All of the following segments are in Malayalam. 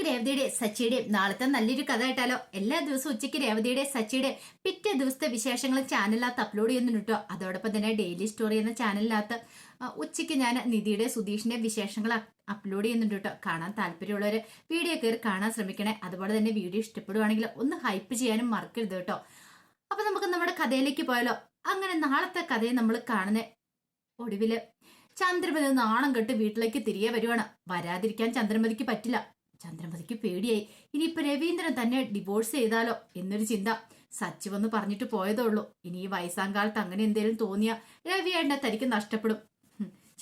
രേവതിയുടെ സച്ചിയുടെയും നാളത്തെ നല്ലൊരു കഥ കേട്ടാലോ? എല്ലാ ദിവസവും ഉച്ചയ്ക്ക് രേവതിയുടെ സച്ചിയുടെ പിറ്റേ ദിവസത്തെ വിശേഷങ്ങൾ ചാനലിനകത്ത് അപ്ലോഡ് ചെയ്യുന്നുണ്ട് കേട്ടോ. അതോടൊപ്പം തന്നെ ഡെയിലി സ്റ്റോറി എന്ന ചാനലിനകത്ത് ഉച്ചയ്ക്ക് ഞാൻ നിധിയുടെ സുധീഷിന്റെ വിശേഷങ്ങൾ അപ്ലോഡ് ചെയ്യുന്നുണ്ട് കേട്ടോ. കാണാൻ താല്പര്യമുള്ളവർ വീഡിയോ കയറി കാണാൻ ശ്രമിക്കണേ. അതുപോലെ തന്നെ വീഡിയോ ഇഷ്ടപ്പെടുവാണെങ്കിൽ ഒന്ന് ഹൈപ്പ് ചെയ്യാനും മറക്കരുത് കേട്ടോ. അപ്പൊ നമുക്ക് നമ്മുടെ കഥയിലേക്ക് പോയാലോ? അങ്ങനെ നാളത്തെ കഥയെ നമ്മൾ കാണുന്ന ഒടുവില് ചന്ദ്രമതി നാണം കെട്ട് വീട്ടിലേക്ക് തിരികെ വരുവാണ്. വരാതിരിക്കാൻ ചന്ദ്രമതിക്ക് പറ്റില്ല. ചന്ദ്രമതിക്ക് പേടിയായി. ഇനിയിപ്പൊ രവീന്ദ്രൻ തന്നെ ഡിവോഴ്സ് ചെയ്താലോ എന്നൊരു ചിന്ത. സച്ചി വന്ന് പറഞ്ഞിട്ട് പോയതേ ഉള്ളൂ. ഇനി ഈ വയസ്സാങ്കാലത്ത് അങ്ങനെ എന്തെങ്കിലും തോന്നിയ രവിയേട്ടനെ തനിക്ക് നഷ്ടപ്പെടും.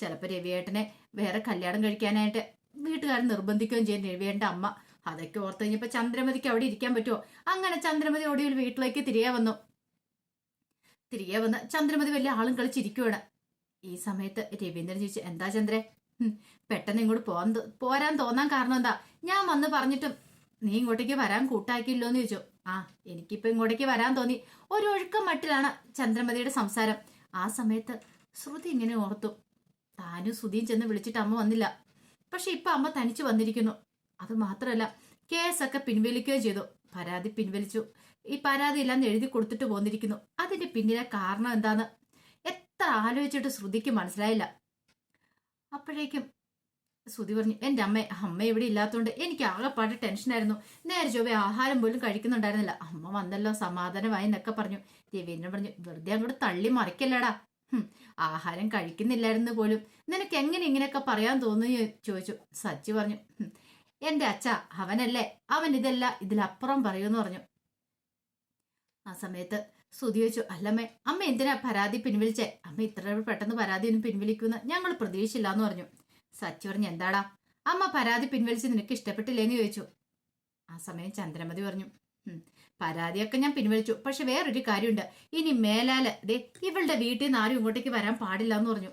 ചിലപ്പോ രവിയേട്ടനെ വേറെ കല്യാണം കഴിക്കാനായിട്ട് വീട്ടുകാരൻ നിർബന്ധിക്കുകയും ചെയ്യും, രവിയേട്ടന്റെ അമ്മ. അതൊക്കെ ഓർത്ത് കഴിഞ്ഞപ്പോ ചന്ദ്രമതിക്ക് അവിടെ ഇരിക്കാൻ പറ്റുമോ? അങ്ങനെ ചന്ദ്രമതി ഒടുവിൽ വീട്ടിലേക്ക് തിരികെ വന്ന് ചന്ദ്രമതി വലിയ ആളും കളിച്ചിരിക്കുവാണ്. ഈ സമയത്ത് രവീന്ദ്രൻ ചോദിച്ചു, എന്താ ചന്ദ്രേ, പെട്ടെന്ന് ഇങ്ങോട്ട് പോരാൻ തോന്നാൻ കാരണം എന്താ? ഞാൻ വന്ന് പറഞ്ഞിട്ടും നീ ഇങ്ങോട്ടേക്ക് വരാൻ കൂട്ടാക്കിയില്ലോ എന്ന് ചോദിച്ചു. എനിക്കിപ്പോ ഇങ്ങോട്ടേക്ക് വരാൻ തോന്നി. ഒരു ഒഴുക്കം മട്ടിലാണ് ചന്ദ്രമതിയുടെ സംസാരം. ആ സമയത്ത് ശ്രുതി ഇങ്ങനെ ഓർത്തു, താനും ശ്രുതിയും ചെന്ന് വിളിച്ചിട്ട് അമ്മ വന്നില്ല. പക്ഷെ ഇപ്പൊ അമ്മ തനിച്ചു വന്നിരിക്കുന്നു. അത് മാത്രമല്ല, കേസൊക്കെ പിൻവലിക്കുകയും ചെയ്തു. പരാതി പിൻവലിച്ചു. ഈ പരാതി എല്ലാം എഴുതി കൊടുത്തിട്ട് പോന്നിരിക്കുന്നു. അതിന്റെ പിന്നിലെ കാരണം എന്താന്ന് എത്ര ആലോചിച്ചിട്ട് ശ്രുതിക്ക് മനസ്സിലായില്ല. അപ്പോഴേക്കും ശ്രുതി പറഞ്ഞു, എന്റെ അമ്മ ഇവിടെ ഇല്ലാത്തതുകൊണ്ട് എനിക്ക് ആകെപ്പാട് ടെൻഷനായിരുന്നു. നേരെ ചൊവ്വേ ആഹാരം പോലും കഴിക്കുന്നുണ്ടായിരുന്നില്ല. അമ്മ വന്നല്ലോ, സമാധാനമായി എന്നൊക്കെ പറഞ്ഞു. രവീന്ദ്രൻ പറഞ്ഞു, വെറുതെ അങ്ങോട്ട് തള്ളി മറിക്കല്ലടാ. ആഹാരം കഴിക്കുന്നില്ലായിരുന്നു പോലും. നിനക്ക് എങ്ങനെ ഇങ്ങനെയൊക്കെ പറയാൻ തോന്നുന്നു ചോദിച്ചു. സച്ചി പറഞ്ഞു, എന്റെ അച്ഛ അവനല്ലേ, അവൻ ഇതിലപ്പുറം പറയൂന്ന് പറഞ്ഞു. ആ സമയത്ത് ശ്രുതി ചോദിച്ചു, അല്ലമ്മേ, അമ്മ എന്തിനാ പരാതി പിൻവലിച്ചേ? അമ്മ ഇത്ര പെട്ടെന്ന് പരാതി ഒന്നും പിൻവലിക്കുന്ന ഞങ്ങൾ പ്രതീക്ഷിച്ചില്ല എന്ന് പറഞ്ഞു. സച്ചി പറഞ്ഞു, എന്താടാ അമ്മ പരാതി പിൻവലിച്ച് നിനക്ക് ഇഷ്ടപ്പെട്ടില്ലേന്ന് ചോദിച്ചു. ആ സമയം ചന്ദ്രമതി പറഞ്ഞു, പരാതിയൊക്കെ ഞാൻ പിൻവലിച്ചു. പക്ഷെ വേറൊരു കാര്യമുണ്ട്. ഇനി മേലാല് ഇവളുടെ വീട്ടിൽ നിന്ന് ആരും ഇങ്ങോട്ടേക്ക് വരാൻ പാടില്ല എന്ന് പറഞ്ഞു.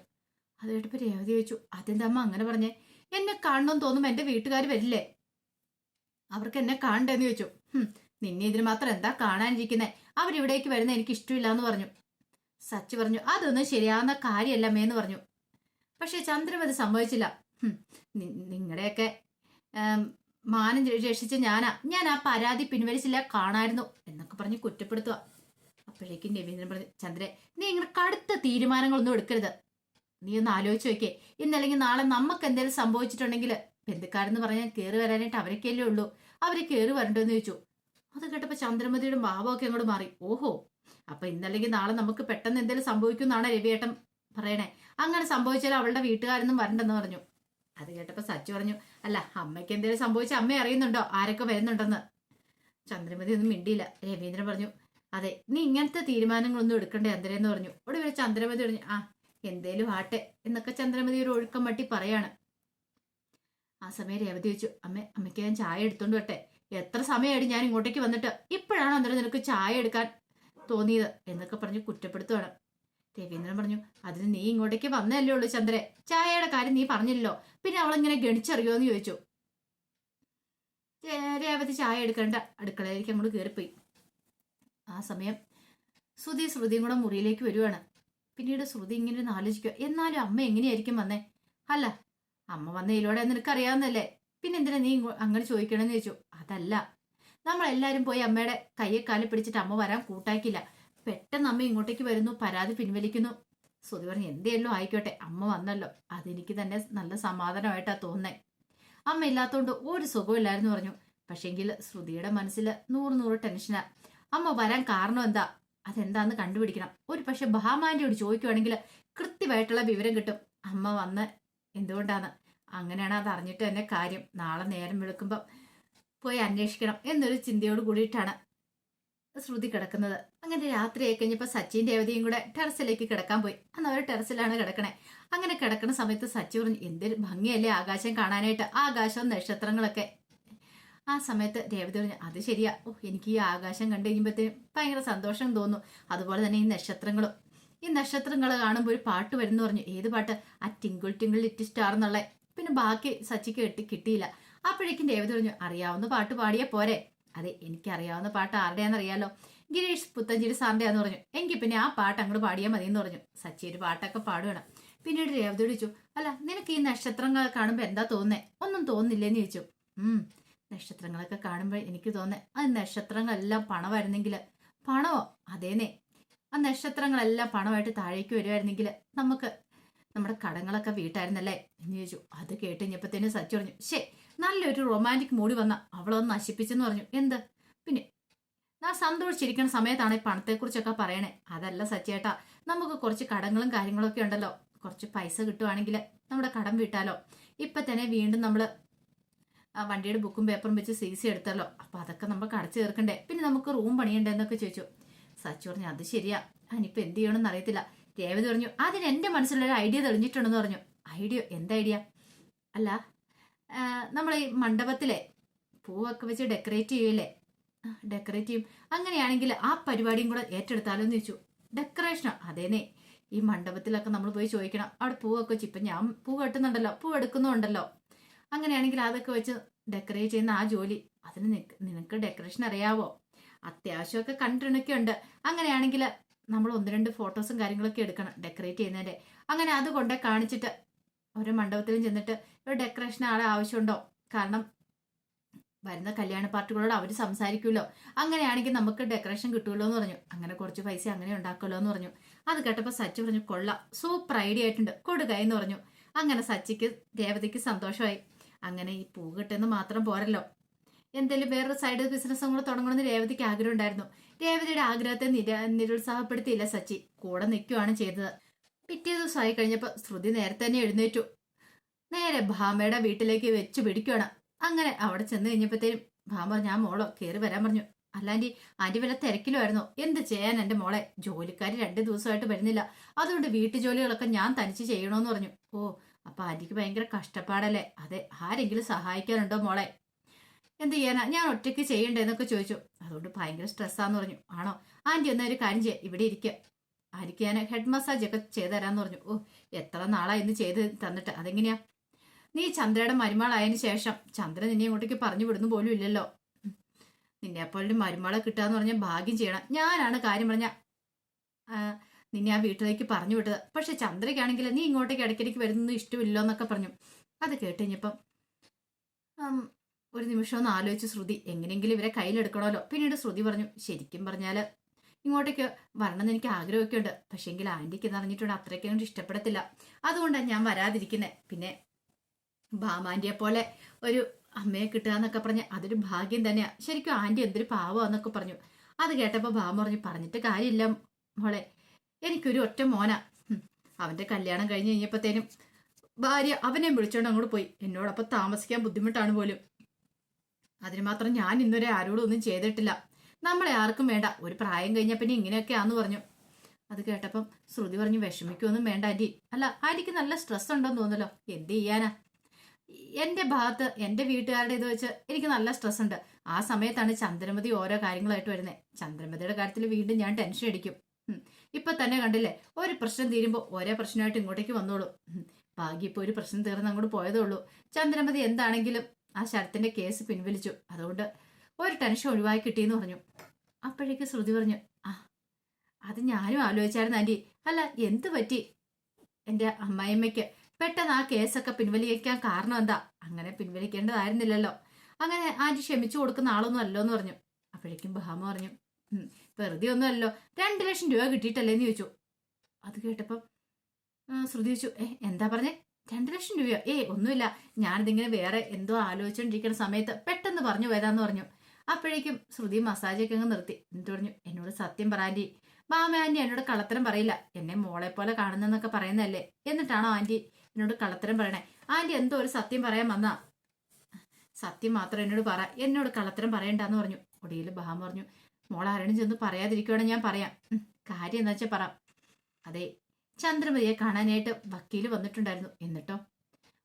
അത് കേട്ടപ്പോ രേവതി ചോദിച്ചു, അതെന്താ അമ്മ അങ്ങനെ പറഞ്ഞേ? എന്നെ കാണണമെന്ന് തോന്നുമ്പോ എന്റെ വീട്ടുകാർ വരില്ലേ? അവർക്ക് എന്നെ കാണണ്ടെന്ന് ചോദിച്ചു. നിന്നെ ഇതിന് മാത്രം എന്താ കാണാനിരിക്കുന്നേ? അവരിവിടേക്ക് വരുന്ന എനിക്ക് ഇഷ്ടമില്ല എന്ന് പറഞ്ഞു. സച്ചി പറഞ്ഞു, അതൊന്നും ശരിയാവുന്ന കാര്യമല്ലമ്മേന്ന് പറഞ്ഞു. പക്ഷെ ചന്ദ്രമതി സമ്മതിച്ചില്ല. നിങ്ങളുടെയൊക്കെ മാനം രക്ഷിച്ച ഞാൻ ആ പരാതി പിൻവലിച്ചില്ല, കാണായിരുന്നു എന്നൊക്കെ പറഞ്ഞ് കുറ്റപ്പെടുത്തുക. അപ്പോഴേക്കും രവീന്ദ്രൻ പറഞ്ഞു, ചന്ദ്രൻ, നീ ഇങ്ങനെ കടുത്ത തീരുമാനങ്ങളൊന്നും എടുക്കരുത്. നീ ഒന്ന് ആലോചിച്ച് നോക്കേ. ഇന്നല്ലെങ്കിൽ നാളെ നമുക്ക് എന്തെങ്കിലും സംഭവിച്ചിട്ടുണ്ടെങ്കിൽ ബന്ധുക്കാരെന്ന് പറഞ്ഞാൽ കയറി വരാനായിട്ട് അവരൊക്കെയല്ലേ ഉള്ളൂ. അവര് കയറി വരണ്ടെന്ന് ചോദിച്ചു. അത് കേട്ടപ്പോ ചന്ദ്രമതിയുടെ ഭാവമൊക്കെ അങ്ങോട്ട് മാറി. ഓഹോ, അപ്പൊ ഇന്നല്ലെങ്കിൽ നാളെ നമുക്ക് പെട്ടെന്ന് എന്തെങ്കിലും സംഭവിക്കും എന്നാണ് രവിയേട്ടൻ പറയണേ. അങ്ങനെ സംഭവിച്ചാൽ അവളുടെ വീട്ടുകാരൊന്നും വരണ്ടെന്ന് പറഞ്ഞു. അത് കേട്ടപ്പോ സച്ചി പറഞ്ഞു, അല്ല അമ്മയ്ക്ക് എന്തെങ്കിലും സംഭവിച്ചാൽ അമ്മ അറിയുന്നുണ്ടോ ആരൊക്കെ വരുന്നുണ്ടെന്ന്? ചന്ദ്രമതി ഒന്നും മിണ്ടിയില്ല. രവീന്ദ്രൻ പറഞ്ഞു, അതെ, നീ ഇങ്ങനത്തെ തീരുമാനങ്ങളൊന്നും എടുക്കണ്ടേ ചന്ദ്രേന്ന് പറഞ്ഞു. ഒടുവിൽ ചന്ദ്രമതി പറഞ്ഞു, എന്തേലും ആട്ടെ എന്നൊക്കെ ചന്ദ്രമതി ഒരു ഒഴുക്കം മട്ടി പറയാണ്. ആ സമയം രേവതി ചോദിച്ചു, അമ്മയ്ക്ക് ഞാൻ ചായ എടുത്തോണ്ട് വട്ടെ? എത്ര സമയമായിട്ട് ഞാൻ ഇങ്ങോട്ടേക്ക് വന്നിട്ട്, ഇപ്പോഴാണ് അന്നേരം നിനക്ക് ചായ എടുക്കാൻ തോന്നിയത് എന്നൊക്കെ പറഞ്ഞ് കുറ്റപ്പെടുത്തുവാണ്. രവീന്ദ്രൻ പറഞ്ഞു, അതിന് നീ ഇങ്ങോട്ടേക്ക് വന്നല്ലേ ഉള്ളൂ ചന്ദ്രേ, ചായയുടെ കാര്യം നീ പറഞ്ഞില്ലല്ലോ, പിന്നെ അവളിങ്ങനെ ഗണിച്ചറിയോന്ന് ചോദിച്ചു. രേവതി ചായ എടുക്കേണ്ട അടുക്കളയിലേക്ക് അങ്ങോട്ട് കയറിപ്പോയി. ആ സമയം ശ്രുതിയും കൂടെ മുറിയിലേക്ക് വരുവാണ്. പിന്നീട് ശ്രുതി ഇങ്ങനെ ആലോചിക്കുക, എന്നാലും അമ്മ എങ്ങനെയായിരിക്കും വന്നേ? അല്ല, അമ്മ വന്ന ഇതിലൂടെ നിനക്കറിയാവുന്നല്ലേ, പിന്നെ എന്തിനാ നീ അങ്ങനെ ചോദിക്കണമെന്ന് ചോദിച്ചു. അതല്ല, നമ്മളെല്ലാരും പോയി അമ്മയുടെ കയ്യെ കാലിൽ പിടിച്ചിട്ട് അമ്മ വരാൻ കൂട്ടാക്കില്ല. പെട്ടെന്ന് അമ്മ ഇങ്ങോട്ടേക്ക് വരുന്നു, പരാതി പിൻവലിക്കുന്നു. ശ്രുതി പറഞ്ഞു, എന്തെയല്ലോ ആയിക്കോട്ടെ, അമ്മ വന്നല്ലോ, അതെനിക്ക് തന്നെ നല്ല സമാധാനമായിട്ടാ തോന്നേ. അമ്മ ഇല്ലാത്തതുകൊണ്ട് ഒരു സുഖമില്ലായിരുന്നു പറഞ്ഞു. പക്ഷെങ്കിൽ ശ്രുതിയുടെ മനസ്സിൽ 100 ടെൻഷനാ. അമ്മ വരാൻ കാരണം എന്താ, അതെന്താന്ന് കണ്ടുപിടിക്കണം. ഒരു പക്ഷെ ഭാമാന്റിയോട് ചോദിക്കുവാണെങ്കിൽ കൃത്യമായിട്ടുള്ള വിവരം കിട്ടും അമ്മ വന്ന് എന്തുകൊണ്ടാണ്. അങ്ങനെയാണ് അത് അറിഞ്ഞിട്ട് തന്നെ കാര്യം. നാളെ നേരം വെളുക്കുമ്പം പോയി അന്വേഷിക്കണം എന്നൊരു ചിന്തയോട് കൂടിയിട്ടാണ് ശ്രുതി കിടക്കുന്നത്. അങ്ങനെ രാത്രിയായി കഴിഞ്ഞപ്പോൾ സച്ചിൻ രേവതിയും കൂടെ ടെറസിലേക്ക് കിടക്കാൻ പോയി. അന്ന് അവർ ടെറസിലാണ് കിടക്കണേ. അങ്ങനെ കിടക്കുന്ന സമയത്ത് സച്ചി പറഞ്ഞു, എന്തൊരു ഭംഗിയല്ലേ ആകാശം കാണാനായിട്ട്, ആകാശവും നക്ഷത്രങ്ങളൊക്കെ. ആ സമയത്ത് രേവതി പറഞ്ഞു, അത് ശരിയാ, എനിക്ക് ഈ ആകാശം കണ്ടു കഴിയുമ്പോഴത്തേനും ഭയങ്കര സന്തോഷം തോന്നുന്നു. അതുപോലെ തന്നെ ഈ നക്ഷത്രങ്ങൾ കാണുമ്പോൾ ഒരു പാട്ട് വരുന്നു പറഞ്ഞു. ഏത് പാട്ട്? ആ ടിങ്കിൾ ടിങ്കിൾ ലിറ്റിൽ സ്റ്റാർ എന്നുള്ള. പിന്നെ ബാക്കി സച്ചിക്ക് കിട്ടിയില്ല. അപ്പോഴേക്കും രേവതി പറഞ്ഞു, അറിയാവുന്ന പാട്ട് പാടിയാ പോരെ? അതെ, എനിക്ക് അറിയാവുന്ന പാട്ട് ആരുടെയാണെന്നറിയാലോ, ഗിരീഷ് പുത്തഞ്ചേരി സാറിന്റെയാന്ന് പറഞ്ഞു. എങ്കിൽ പിന്നെ ആ പാട്ട് അങ്ങോട്ട് പാടിയാൽ മതി എന്ന് പറഞ്ഞു. സച്ചി ഒരു പാട്ടൊക്കെ പാടുകയാണ്. പിന്നീട് രേവതിയോട് ചോദിച്ചു, അല്ല നിനക്ക് ഈ നക്ഷത്രങ്ങൾ കാണുമ്പോൾ എന്താ തോന്നുന്നേ? ഒന്നും തോന്നില്ലെന്ന് ചോദിച്ചു. നക്ഷത്രങ്ങളൊക്കെ കാണുമ്പോൾ എനിക്ക് തോന്നുന്നത് ആ നക്ഷത്രങ്ങളെല്ലാം പണമായിരുന്നെങ്കിൽ, പണമോ അതേന്നെ, ആ നക്ഷത്രങ്ങളെല്ലാം പണമായിട്ട് താഴേക്ക് വരുമായിരുന്നെങ്കിൽ നമുക്ക് നമ്മുടെ കടങ്ങളൊക്കെ വീട്ടായിരുന്നല്ലേ എന്ന് ചോദിച്ചു. അത് കേട്ട് കഴിഞ്ഞപ്പോഴത്തേനും സച്ചി പറഞ്ഞു, ശേ, നല്ലൊരു റൊമാൻറ്റിക് മൂടി വന്ന അവളൊന്ന് നശിപ്പിച്ചെന്ന് പറഞ്ഞു. എന്ത് പിന്നെ ഞാൻ സന്തോഷിച്ചിരിക്കുന്ന സമയത്താണ് ഈ പണത്തെക്കുറിച്ചൊക്കെ പറയണേ. അതല്ല സച്ചേട്ടാ, നമുക്ക് കുറച്ച് കടങ്ങളും കാര്യങ്ങളൊക്കെ ഉണ്ടല്ലോ, കുറച്ച് പൈസ കിട്ടുവാണെങ്കിൽ നമ്മുടെ കടം വീട്ടാലോ. ഇപ്പൊ തന്നെ വീണ്ടും നമ്മൾ ആ വണ്ടിയുടെ ബുക്കും പേപ്പറും വെച്ച് CC എടുത്തല്ലോ, അപ്പൊ അതൊക്കെ നമ്മൾ കടച്ചു തീർക്കണ്ടേ, പിന്നെ നമുക്ക് റൂം പണിയണ്ടെന്നൊക്കെ ചോദിച്ചു. സച്ചി പറഞ്ഞു, അത് ശരിയാ, അതിനിപ്പോ എന്ത് ചെയ്യണമെന്ന് അറിയത്തില്ല. രേവതി പറഞ്ഞു, അതിന് എന്റെ മനസ്സിലൊരു ഐഡിയ തെളിഞ്ഞിട്ടുണ്ടെന്ന് പറഞ്ഞു. ഐഡിയ? എന്ത് ഐഡിയ? അല്ല, നമ്മൾ ഈ മണ്ഡപത്തിലെ പൂവൊക്കെ വെച്ച് ഡെക്കറേറ്റ് ചെയ്യൂലേ, ഡെക്കറേറ്റ് ചെയ്യും. അങ്ങനെയാണെങ്കിൽ ആ പരിപാടിയും കൂടെ ഏറ്റെടുത്താലോ എന്ന് ചോദിച്ചു. ഡെക്കറേഷനോ? അതേനെ, ഈ മണ്ഡപത്തിലൊക്കെ നമ്മൾ പോയി ചോദിക്കണം, അവിടെ പൂവൊക്കെ വെച്ച്, ഇപ്പം ഞാൻ പൂ കെട്ടുന്നുണ്ടല്ലോ, പൂ എടുക്കുന്നുണ്ടല്ലോ, അങ്ങനെയാണെങ്കിൽ അതൊക്കെ വെച്ച് ഡെക്കറേറ്റ് ചെയ്യുന്ന ആ ജോലി, അതിന് നിനക്ക് ഡെക്കറേഷൻ അറിയാവോ? അത്യാവശ്യമൊക്കെ കണ്ടിട്ടൊക്കെ ഉണ്ട്. അങ്ങനെയാണെങ്കിൽ നമ്മൾ 1-2 ഫോട്ടോസും കാര്യങ്ങളൊക്കെ എടുക്കണം ഡെക്കറേറ്റ് ചെയ്യുന്നതിൻ്റെ. അങ്ങനെ അത് കൊണ്ടേ കാണിച്ചിട്ട് ഓരോ മണ്ഡപത്തിലും ചെന്നിട്ട് ഒരു ഡെക്കറേഷൻ ആളെ ആവശ്യമുണ്ടോ, കാരണം വരുന്ന കല്യാണ പാർട്ടികളോട് അവർ സംസാരിക്കുമല്ലോ, അങ്ങനെയാണെങ്കിൽ നമുക്ക് ഡെക്കറേഷൻ കിട്ടുമല്ലോ എന്ന് പറഞ്ഞു. അങ്ങനെ കുറച്ച് പൈസ അങ്ങനെ ഉണ്ടാക്കുമല്ലോ എന്ന് പറഞ്ഞു. അത് കേട്ടപ്പോൾ സച്ചി പറഞ്ഞു, കൊള്ളാം, സൂപ്പർ ഐഡിയ ആയിട്ടുണ്ട്, കൊടുക്ക എന്ന് പറഞ്ഞു. അങ്ങനെ സച്ചിക്ക് രേവതിക്ക് സന്തോഷമായി. അങ്ങനെ ഈ പൂ കിട്ടുന്നത് മാത്രം പോരല്ലോ, എന്തെങ്കിലും വേറൊരു സൈഡ് ബിസിനസ്സും കൂടെ തുടങ്ങണമെന്ന് രേവതിക്ക് ആഗ്രഹം ഉണ്ടായിരുന്നു. രേവതിയുടെ ആഗ്രഹത്തെ നിരുത്സാഹപ്പെടുത്തിയില്ല സച്ചി, കൂടെ നിൽക്കുകയാണ് ചെയ്തത്. പിറ്റേ ദിവസമായി കഴിഞ്ഞപ്പോൾ ശ്രുതി നേരത്തെ തന്നെ എഴുന്നേറ്റു, നേരെ ഭാമയുടെ വീട്ടിലേക്ക് വെച്ച് പിടിക്കുകയാണ്. അങ്ങനെ അവിടെ ചെന്ന് കഴിഞ്ഞപ്പോഴത്തേനും ഭാമ പറഞ്ഞു, ഞാൻ മോളോ കയറി വരാൻ പറഞ്ഞു. അല്ലാണ്ടി ആന്റി വല്ല തിരക്കിലുമായിരുന്നു. എന്ത് ചെയ്യാൻ എൻ്റെ മോളെ, ജോലിക്കാർ 2 ദിവസമായിട്ട് വരുന്നില്ല, അതുകൊണ്ട് വീട്ടു ജോലികളൊക്കെ ഞാൻ തനിച്ച് ചെയ്യണമെന്ന് പറഞ്ഞു. ഓ, അപ്പൊ ആന്റിക്ക് ഭയങ്കര കഷ്ടപ്പാടല്ലേ? അതെ, ആരെങ്കിലും സഹായിക്കാനുണ്ടോ മോളെ? എന്ത് ചെയ്യാനാ, ഞാൻ ഒറ്റയ്ക്ക് ചെയ്യണ്ടേന്നൊക്കെ ചോദിച്ചു. അതുകൊണ്ട് ഭയങ്കര സ്ട്രെസ്സാന്ന് പറഞ്ഞു. ആണോ ആന്റി, എന്നൊരു കാര്യം ചെയ്യാം, ഇവിടെ ഇരിക്കുക, ആന്റിക്ക് ഞാൻ ഹെഡ് മസാജ് ഒക്കെ ചെയ്തു തരാന്ന് പറഞ്ഞു. ഓ, എത്ര നാളായി ഇന്ന് ചെയ്ത് തന്നിട്ട്. അതെങ്ങനെയാ, നീ ചന്ദ്രയുടെ മരുമകളായതിനു ശേഷം ചന്ദ്രൻ നിന്നെ ഇങ്ങോട്ടേക്ക് പറഞ്ഞു വിടുന്നു പോലും ഇല്ലല്ലോ. നിന്നെപ്പോലൊരു മരുമകളെ കിട്ടാന്ന് പറഞ്ഞാൽ ഭാഗ്യം ചെയ്യണം. ഞാനാണ് കാര്യം പറഞ്ഞ നിന്നെ ആ വീട്ടിലേക്ക് പറഞ്ഞു വിട്ടത്. പക്ഷെ ചന്ദ്രയ്ക്കാണെങ്കിൽ നീ ഇങ്ങോട്ടേക്ക് ഇടയ്ക്കിടയ്ക്ക് വരുന്നൊന്നും ഇഷ്ടമില്ലോ എന്നൊക്കെ പറഞ്ഞു. അത് കേട്ടുകഴിഞ്ഞപ്പം ഒരു നിമിഷം ഒന്ന് ആലോചിച്ച് ശ്രുതി, എങ്ങനെയെങ്കിലും ഇവരെ കയ്യിലെടുക്കണമല്ലോ. പിന്നീട് ശ്രുതി പറഞ്ഞു, ശരിക്കും പറഞ്ഞാൽ ഇങ്ങോട്ടേക്ക് വരണമെന്ന് എനിക്ക് ആഗ്രഹമൊക്കെ ഉണ്ട്, പക്ഷേങ്കിൽ ആന്റിക്ക് എന്ന് അറിഞ്ഞിട്ടുണ്ട് അത്രയ്ക്ക് കൊണ്ട് ഇഷ്ടപ്പെടത്തില്ല, അതുകൊണ്ടാണ് ഞാൻ വരാതിരിക്കുന്നത്. പിന്നെ ഭാമാന്റിയെ പോലെ ഒരു അമ്മയെ കിട്ടുക എന്നൊക്കെ പറഞ്ഞ് അതൊരു ഭാഗ്യം തന്നെയാ. ശരിക്കും ആന്റി എന്തൊരു പാവന്നൊക്കെ പറഞ്ഞു. അത് കേട്ടപ്പോൾ ഭാമ പറഞ്ഞിട്ട് കാര്യമില്ല മോളെ, എനിക്കൊരു ഒറ്റ മോനാ. അവന്റെ കല്യാണം കഴിഞ്ഞ് കഴിഞ്ഞപ്പോഴത്തേനും ഭാര്യ അവനെ വിളിച്ചോണ്ട് അങ്ങോട്ട് പോയി. എന്നോടൊപ്പം താമസിക്കാൻ ബുദ്ധിമുട്ടാണ് പോലും. അതിന് മാത്രം ഞാൻ ഇന്നുവരെ ആരോടും ഒന്നും ചെയ്തിട്ടില്ല. നമ്മളെ ആർക്കും വേണ്ട, ഒരു പ്രായം കഴിഞ്ഞ പിന്നെ ഇങ്ങനെയൊക്കെയാന്ന് പറഞ്ഞു. അത് കേട്ടപ്പം ശ്രുതി പറഞ്ഞു, വിഷമിക്കൊന്നും വേണ്ട ആന്റി. അല്ല, ആന്റിക്ക് നല്ല സ്ട്രെസ് ഉണ്ടോന്ന് തോന്നല്ലോ. എന്ത് ചെയ്യാനാ, എൻ്റെ ഭാഗത്ത് എൻ്റെ വീട്ടുകാരുടെ ഇത് വെച്ച് എനിക്ക് നല്ല സ്ട്രെസ് ഉണ്ട്. ആ സമയത്താണ് ചന്ദ്രമതി ഓരോ കാര്യങ്ങളായിട്ട് വരുന്നത്. ചന്ദ്രമതിയുടെ കാര്യത്തിൽ വീണ്ടും ഞാൻ ടെൻഷൻ അടിക്കും. ഇപ്പൊ തന്നെ കണ്ടില്ലേ, ഒരു പ്രശ്നം തീരുമ്പോൾ ഓരോ പ്രശ്നമായിട്ട് ഇങ്ങോട്ടേക്ക് വന്നോളൂ. ഭാഗ്യം ഇപ്പോൾ ഒരു പ്രശ്നം തീർന്ന് അങ്ങോട്ട് പോയതേ ഉള്ളൂ. ചന്ദ്രമതി എന്താണെങ്കിലും ആ ശരത്തിന്റെ കേസ് പിൻവലിച്ചു, അതുകൊണ്ട് ഒരു ടെൻഷൻ ഒഴിവായി കിട്ടിയെന്ന് പറഞ്ഞു. അപ്പോഴേക്ക് ശ്രുതി പറഞ്ഞു, ആ അത് ഞാനും ആലോചിച്ചായിരുന്നു ആന്റി. അല്ല, എന്ത് പറ്റി എൻ്റെ അമ്മായിമ്മയ്ക്ക് പെട്ടെന്ന് ആ കേസൊക്കെ പിൻവലിക്കാൻ കാരണം എന്താ? അങ്ങനെ പിൻവലിക്കേണ്ടതായിരുന്നില്ലല്ലോ. അങ്ങനെ ആന്റി ക്ഷമിച്ചു കൊടുക്കുന്ന ആളൊന്നും അല്ലോ എന്ന് പറഞ്ഞു. അപ്പോഴേക്കും ഭാമ പറഞ്ഞു, വെറുതെ ഒന്നുമല്ലോ, 2 ലക്ഷം രൂപ കിട്ടിയിട്ടല്ലേന്ന് ചോദിച്ചു. അത് കേട്ടപ്പം ശ്രുതി ചോദിച്ചു, എന്താ പറഞ്ഞേ, 2 ലക്ഷം രൂപയോ? ഒന്നുമില്ല, ഞാനിതിങ്ങനെ വേറെ എന്തോ ആലോചിച്ചോണ്ടിരിക്കുന്ന സമയത്ത് പെട്ടെന്ന് പറഞ്ഞു പോയതാന്ന് പറഞ്ഞു. അപ്പോഴേക്കും ശ്രുതി മസാജൊക്കെ അങ്ങ് നിർത്തി. എന്നിട്ട് പറഞ്ഞു, എന്നോട് സത്യം പറ ആന്റി, മാമ ആന്റി എന്നോട് കള്ളത്തരം പറയില്ല, എന്നെ മോളെ പോലെ കാണുന്നെന്നൊക്കെ പറയുന്നതല്ലേ, എന്നിട്ടാണോ ആന്റി എന്നോട് കള്ളത്തരം പറയണേ? ആന്റി എന്തോ ഒരു സത്യം പറയാൻ വന്നാ, സത്യം മാത്രം എന്നോട് പറ, എന്നോട് കള്ളത്തരം പറയണ്ടെന്ന് പറഞ്ഞു. ഒടിയിൽ ഭാമ പറഞ്ഞു, മോൾ ആരോടും ചെന്ന് പറയാതിരിക്കുവാണെങ്കിൽ ഞാൻ പറയാം, കാര്യം എന്താ വെച്ചാൽ പറ. അതെ, ചന്ദ്രമതിയെ കാണാനായിട്ട് വക്കീൽ വന്നിട്ടുണ്ടായിരുന്നു. എന്നിട്ടോ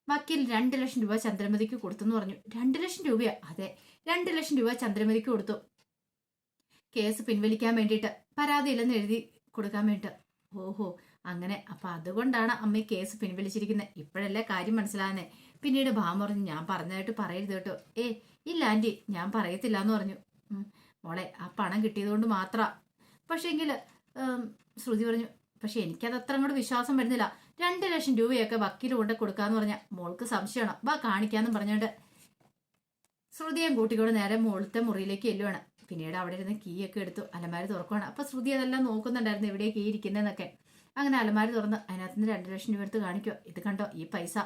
വക്കീൽ 2 ലക്ഷം രൂപ ചന്ദ്രമതിക്ക് കൊടുത്തെന്ന് പറഞ്ഞു. 2 ലക്ഷം രൂപയാ? അതെ, 2 ലക്ഷം രൂപ ചന്ദ്രമതിക്ക് കൊടുത്തു, കേസ് പിൻവലിക്കാൻ വേണ്ടിയിട്ട്, പരാതിയില്ലെന്ന് എഴുതി കൊടുക്കാൻ വേണ്ടിയിട്ട്. ഓഹോ, അങ്ങനെ, അപ്പൊ അതുകൊണ്ടാണ് അമ്മ ഈ കേസ് പിൻവലിച്ചിരിക്കുന്നത്. ഇപ്പോഴല്ലേ കാര്യം മനസ്സിലാകുന്നേ. പിന്നീട് ഭാമ പറഞ്ഞു, ഞാൻ പറഞ്ഞതായിട്ട് പറയരുത് കേട്ടോ. ഇല്ല ആന്റി, ഞാൻ പറയത്തില്ല എന്ന് പറഞ്ഞു. മോളെ, ആ പണം കിട്ടിയത് കൊണ്ട് മാത്ര. പക്ഷേങ്കിൽ ശ്രുതി പറഞ്ഞു, പക്ഷെ എനിക്കത് അത്ര അങ്ങോട്ട് വിശ്വാസം വരുന്നില്ല. 2 ലക്ഷം രൂപയൊക്കെ വക്കീൽ കൊണ്ട് കൊടുക്കാന്ന് പറഞ്ഞാൽ മോൾക്ക് സംശയമാണ്, വാ കാണിക്കാന്നും പറഞ്ഞോണ്ട് ശ്രുതിയും കൂട്ടിക്കൊണ്ട് നേരെ മുകളിലത്തെ മുറിയിലേക്ക് ചെല്ലുവാണ്. പിന്നീട് അവിടെ ഇരുന്ന് കീ ഒക്കെ എടുത്തു അലമാര തുറക്കുവാണ്. അപ്പൊ ശ്രുതി അതെല്ലാം നോക്കുന്നുണ്ടായിരുന്നു, എവിടെ കീ ഇരിക്കുന്നതെന്നൊക്കെ. അങ്ങനെ അലമാര തുറന്ന് അതിനകത്തുനിന്ന് 2 ലക്ഷം രൂപ എടുത്ത് കാണിക്കുക. ഇത് കണ്ടോ ഈ പൈസ.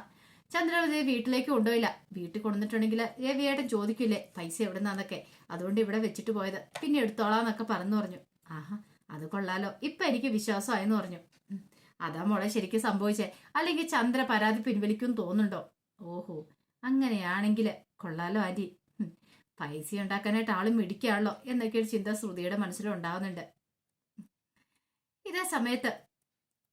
ചന്ദ്രവതി വീട്ടിലേക്ക് കൊണ്ടുപോയില്ല. വീട്ടിൽ കൊണ്ടുവന്നിട്ടുണ്ടെങ്കിൽ രവിയേട്ടൻ ചോദിക്കില്ലേ പൈസ എവിടുന്നാന്നൊക്കെ, അതുകൊണ്ട് ഇവിടെ വെച്ചിട്ട് പോയത്, പിന്നെ എടുത്തോളാന്നൊക്കെ പറഞ്ഞു. ആഹാ, അത് കൊള്ളാലോ, ഇപ്പൊ എനിക്ക് വിശ്വാസമായെന്ന് പറഞ്ഞു. അതാ മോളെ ശരിക്കും സംഭവിച്ചേ, അല്ലെങ്കിൽ ചന്ദ്ര പരാതി പിൻവലിക്കും തോന്നുന്നുണ്ടോ? ഓഹോ, അങ്ങനെയാണെങ്കിൽ കൊള്ളാലോ ആന്റി, പൈസ ഉണ്ടാക്കാനായിട്ട് ആളും മിടിക്കാണല്ലോ എന്നൊക്കെ ഒരു ചിന്ത ശ്രുതിയുടെ മനസ്സിലുണ്ടാവുന്നുണ്ട്. ഇതേ സമയത്ത്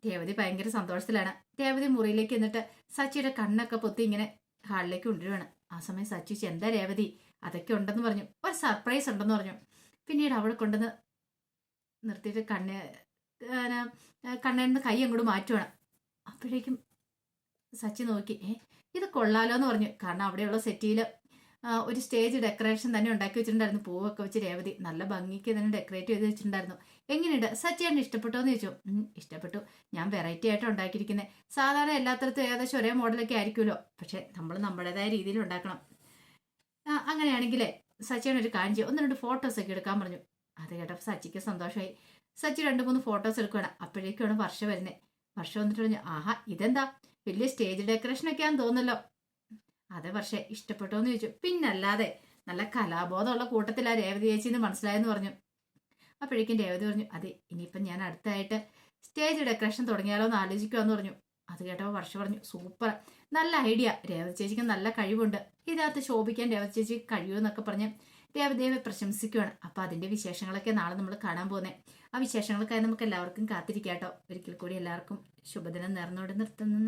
രേവതി ഭയങ്കര സന്തോഷത്തിലാണ്. രേവതി മുറിയിലേക്ക് എന്നിട്ട് സച്ചിയുടെ കണ്ണൊക്കെ പൊത്തി ഇങ്ങനെ ഹാളിലേക്ക് കൊണ്ടുവരുവാണ്. ആ സമയം സച്ചി എന്താ രേവതി, അതൊക്കെ ഉണ്ടെന്ന് പറഞ്ഞു, ഒരു സർപ്രൈസ് ഉണ്ടെന്ന് പറഞ്ഞു. പിന്നീട് അവളെ കൊണ്ടുവന്ന് നിർത്തിയിട്ട് കണ്ണേന്ന് കൈ അങ്ങോട്ട് മാറ്റുവാണ്. അപ്പോഴേക്കും സച്ചി നോക്കി, ഇത് കൊള്ളാലോ എന്ന് പറഞ്ഞു. കാരണം അവിടെയുള്ള സെറ്റിയിൽ ഒരു സ്റ്റേജ് ഡെക്കറേഷൻ തന്നെ ഉണ്ടാക്കി വെച്ചിട്ടുണ്ടായിരുന്നു, പൂവൊക്കെ വെച്ച് രേവതി നല്ല ഭംഗിക്ക് തന്നെ ഡെക്കറേറ്റ് ചെയ്ത് വെച്ചിട്ടുണ്ടായിരുന്നു. എങ്ങനെയുണ്ട് സച്ചിയാണ്, ഇഷ്ടപ്പെട്ടോ എന്ന് ചോദിച്ചു. ഇഷ്ടപ്പെട്ടു, ഞാൻ വെറൈറ്റി ആയിട്ട് ഉണ്ടാക്കിയിരിക്കുന്നത്. സാധാരണ എല്ലാത്തരത്തും ഏകദേശം ഒരേ മോഡലൊക്കെ ആയിരിക്കുമല്ലോ, പക്ഷെ നമ്മൾ നമ്മുടേതായ രീതിയിൽ ഉണ്ടാക്കണം. അങ്ങനെയാണെങ്കിലേ സച്ചിയാണ് ഒരു കാര്യം ചെയ്യും, 1-2 ഫോട്ടോസൊക്കെ എടുക്കാൻ പറഞ്ഞു. അത് കേട്ടപ്പോൾ സച്ചിക്ക് സന്തോഷമായി. സച്ചി 2-3 ഫോട്ടോസ് എടുക്കുകയാണ്. അപ്പോഴേക്കാണ് വർഷ വരുന്നത്. വർഷം വന്നിട്ട് പറഞ്ഞു, ആഹാ ഇതെന്താ വലിയ സ്റ്റേജ് ഡെക്കറേഷനൊക്കെ ആണെന്ന് തോന്നുന്നല്ലോ. അതെ വർഷേ, ഇഷ്ടപ്പെട്ടോ എന്ന് ചോദിച്ചു. പിന്നല്ലാതെ നല്ല കലാബോധമുള്ള കൂട്ടത്തിലാ രേവതി ചേച്ചിന്ന് മനസ്സിലായെന്ന് പറഞ്ഞു. അപ്പോഴേക്കും രേവതി പറഞ്ഞു, അതെ ഇനിയിപ്പം ഞാൻ അടുത്തായിട്ട് സ്റ്റേജ് ഡെക്കറേഷൻ തുടങ്ങിയാലോ എന്ന് ആലോചിക്കുവാന്ന് പറഞ്ഞു. അത് കേട്ടപ്പോൾ വർഷ പറഞ്ഞു, സൂപ്പർ, നല്ല ഐഡിയ, രേവതി ചേച്ചിക്ക് നല്ല കഴിവുണ്ട്, ഇതിനകത്ത് ശോഭിക്കാൻ രേവതി ചേച്ചി കഴിയുമെന്നൊക്കെ പറഞ്ഞ് രേവതിയെ പ്രശംസിക്കുകയാണ്. അപ്പൊ അതിന്റെ വിശേഷങ്ങളൊക്കെ നാളെ നമ്മൾ കാണാൻ പോകുന്നത്. ആ വിശേഷങ്ങൾക്കായി നമുക്ക് എല്ലാവർക്കും കാത്തിരിക്കാട്ടോ. ഒരിക്കൽ കൂടി എല്ലാവർക്കും ശുഭദിനം നേർന്നുകൊണ്ട് നിർത്തുന്നു.